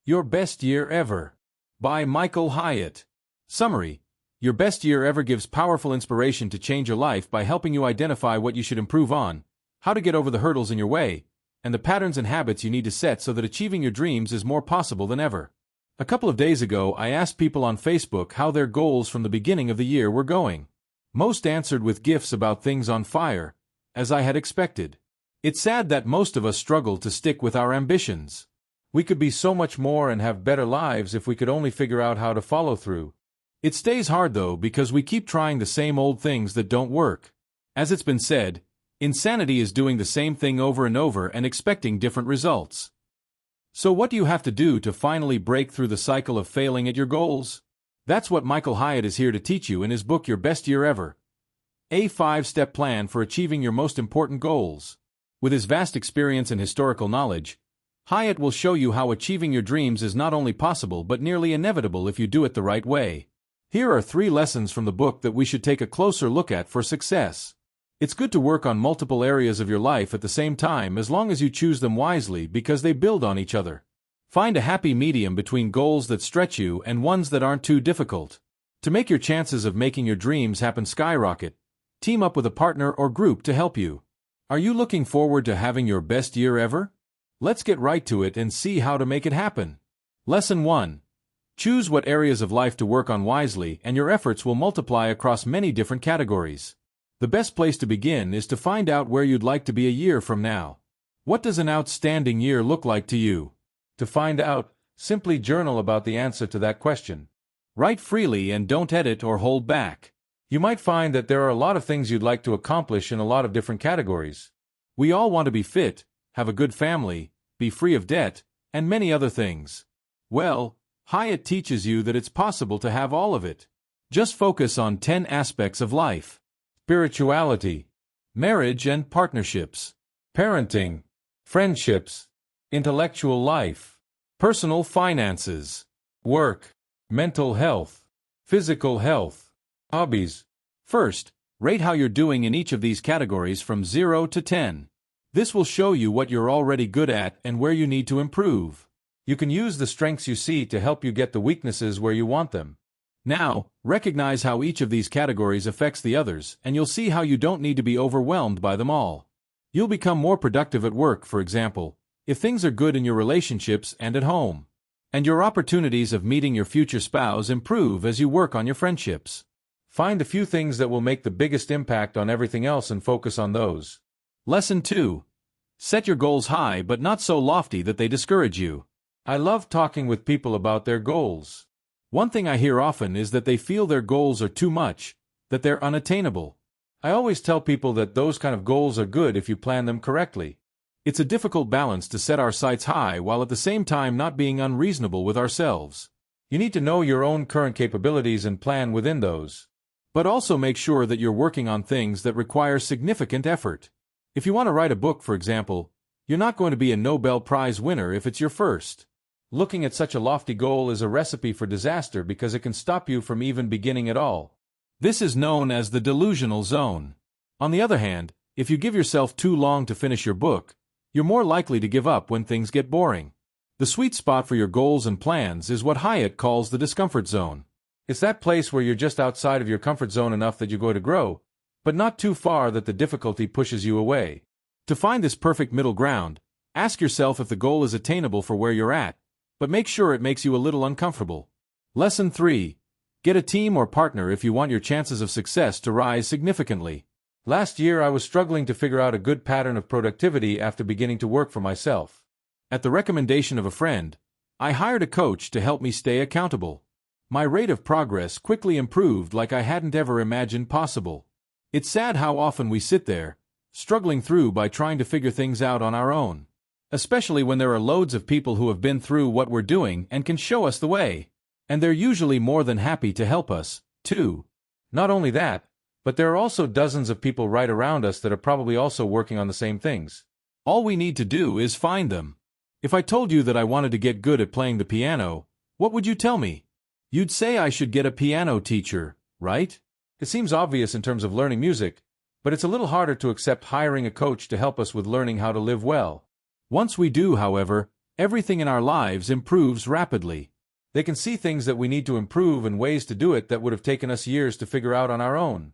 Your Best Year Ever by Michael Hyatt. Summary: Your Best Year Ever gives powerful inspiration to change your life by helping you identify what you should improve on, how to get over the hurdles in your way, and the patterns and habits you need to set so that achieving your dreams is more possible than ever. A couple of days ago, I asked people on Facebook how their goals from the beginning of the year were going. Most answered with gifs about things on fire, as I had expected. It's sad that most of us struggle to stick with our ambitions. We could be so much more and have better lives if we could only figure out how to follow through. It stays hard though because we keep trying the same old things that don't work. As it's been said, insanity is doing the same thing over and over and expecting different results. So what do you have to do to finally break through the cycle of failing at your goals? That's what Michael Hyatt is here to teach you in his book Your Best Year Ever. A 5-step plan for achieving your most important goals. With his vast experience and historical knowledge, Hyatt will show you how achieving your dreams is not only possible but nearly inevitable if you do it the right way. Here are 3 lessons from the book that we should take a closer look at for success. It's good to work on multiple areas of your life at the same time as long as you choose them wisely because they build on each other. Find a happy medium between goals that stretch you and ones that aren't too difficult. To make your chances of making your dreams happen skyrocket, team up with a partner or group to help you. Are you looking forward to having your best year ever? Let's get right to it and see how to make it happen. Lesson 1. Choose what areas of life to work on wisely and your efforts will multiply across many different categories. The best place to begin is to find out where you'd like to be a year from now. What does an outstanding year look like to you? To find out, simply journal about the answer to that question. Write freely and don't edit or hold back. You might find that there are a lot of things you'd like to accomplish in a lot of different categories. We all want to be fit, have a good family, be free of debt, and many other things. Well, Hyatt teaches you that it's possible to have all of it. Just focus on 10 aspects of life: spirituality, marriage and partnerships, parenting, friendships, intellectual life, personal finances, work, mental health, physical health, hobbies. First, rate how you're doing in each of these categories from 0 to 10. This will show you what you're already good at and where you need to improve. You can use the strengths you see to help you get the weaknesses where you want them. Now, recognize how each of these categories affects the others, and you'll see how you don't need to be overwhelmed by them all. You'll become more productive at work, for example, if things are good in your relationships and at home. And your opportunities of meeting your future spouse improve as you work on your friendships. Find the few things that will make the biggest impact on everything else and focus on those. Lesson 2. Set your goals high but not so lofty that they discourage you. I love talking with people about their goals. One thing I hear often is that they feel their goals are too much, that they're unattainable. I always tell people that those kind of goals are good if you plan them correctly. It's a difficult balance to set our sights high while at the same time not being unreasonable with ourselves. You need to know your own current capabilities and plan within those. But also make sure that you're working on things that require significant effort. If you want to write a book, for example, you're not going to be a Nobel Prize winner if it's your first. Looking at such a lofty goal is a recipe for disaster because it can stop you from even beginning at all. This is known as the delusional zone. On the other hand, if you give yourself too long to finish your book, you're more likely to give up when things get boring. The sweet spot for your goals and plans is what Hyatt calls the discomfort zone. It's that place where you're just outside of your comfort zone enough that you're going to grow, but not too far that the difficulty pushes you away. To find this perfect middle ground, ask yourself if the goal is attainable for where you're at, but make sure it makes you a little uncomfortable. Lesson 3. Get a team or partner if you want your chances of success to rise significantly. Last year I was struggling to figure out a good pattern of productivity after beginning to work for myself. At the recommendation of a friend, I hired a coach to help me stay accountable. My rate of progress quickly improved like I hadn't ever imagined possible. It's sad how often we sit there, struggling through by trying to figure things out on our own. Especially when there are loads of people who have been through what we're doing and can show us the way. And they're usually more than happy to help us, too. Not only that, but there are also dozens of people right around us that are probably also working on the same things. All we need to do is find them. If I told you that I wanted to get good at playing the piano, what would you tell me? You'd say I should get a piano teacher, right? It seems obvious in terms of learning music, but it's a little harder to accept hiring a coach to help us with learning how to live well. Once we do, however, Everything in our lives improves rapidly. They can see things that we need to improve and ways to do it that would have taken us years to figure out on our own.